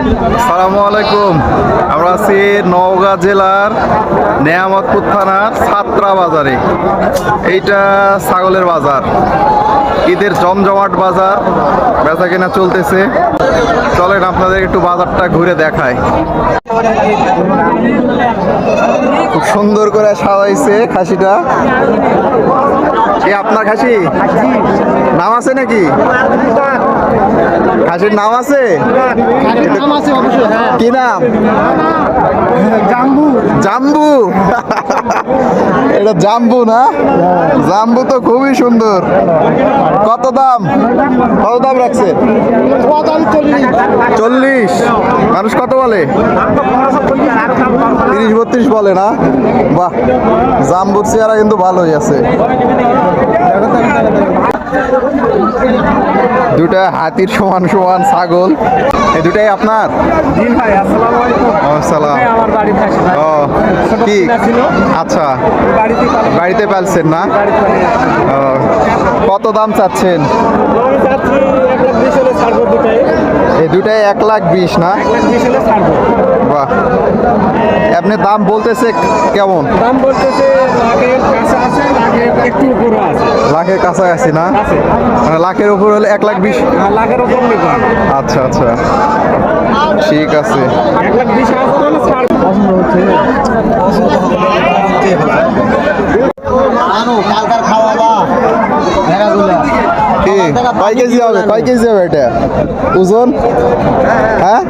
আসসালামু আলাইকুম। আমরা আছি নওগাঁ জেলার নেয়ামতপুর থানার ছাত্রা বাজারে। এইটা ছাগলের বাজার, ঈদের জমজমাট বাজার, বেচা কেনা চলতেছে। চলেন আপনাদের একটু বাজারটা ঘুরে দেখায়। খুব সুন্দর করে সাজাইছে খাসিটা। এ আপনার খাসি? নাম আছে নাকি? খাসির নাম আছে? কি নাম? জাম্বু। এটা জাম্বু না? জাম্বু তো খুবই সুন্দর। কত দাম রাখছে? 40। মানুষ কত বলে? 30-32 বলে না? বাহ, জাম্বুর চেহারা কিন্তু ভালোই আছে। দুটা হাতির সমান সমান ছাগল। এই দুটাই আপনার? ও কি আচ্ছা, বাড়িতে পালছেন না? কত দাম চাচ্ছেন? এই দুটাই 1,20,000 না? বাহ, আপনি দাম বলতেছে কেমন? দাম বলতেছে লাখের কাছাকাছি না? মানে লাখের উপর হলে 1,20,000। লাখের উপর আচ্ছা আচ্ছা, ঠিক আছে। 1,20,000 কয় কেজি হবে? কয় কেজি হবে এটা ওজন? হ্যাঁ,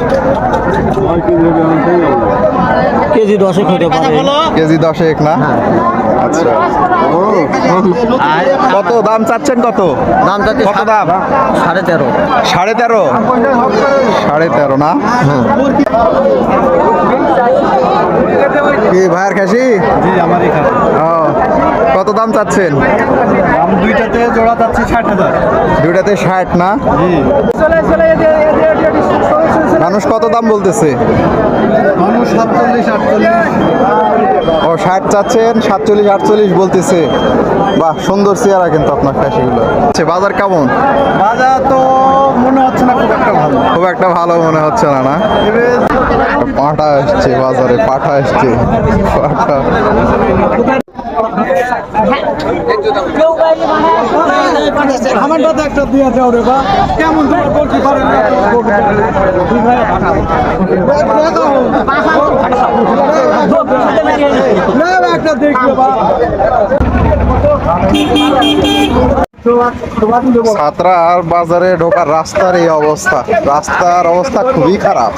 কেজি 10 হতে পারে। কেজি 10 না? আচ্ছা, কত দাম চাচ্ছেন? কত দাম যাচ্ছে কত দাম? 13.5। 13.5 না? কি ভাইয়ের খাসি? জি, আমারই খাসি। ও, কত দাম চাচ্ছেন? দাম দুইটাতে জোড়া যাচ্ছে 60,000। দুইটাতে 60 না? জি। মানুষ কত দাম বলতেছে? মানুষ 47-48। ও 60 চাচ্ছেন, 47-48 বলতেছে। বাহ, সুন্দর চেহারা কিন্তু আপনার খাসিগুলো। আচ্ছা, বাজার কেমন? বাজার তো মনে হচ্ছে না খুব একটা ভালো। খুব একটা ভালো মনে হচ্ছে না? না, পাঠা আসছে বাজারে, পাঠা আসছে পাঠা। আমার দাদা একটা দিয়ে দাও রে বা কেমন তোমার বলতে পারেন না একটা দেখবে বা ছাত্রার বাজারে ঢোকার রাস্তার এই অবস্থা। রাস্তার অবস্থা খুবই খারাপ।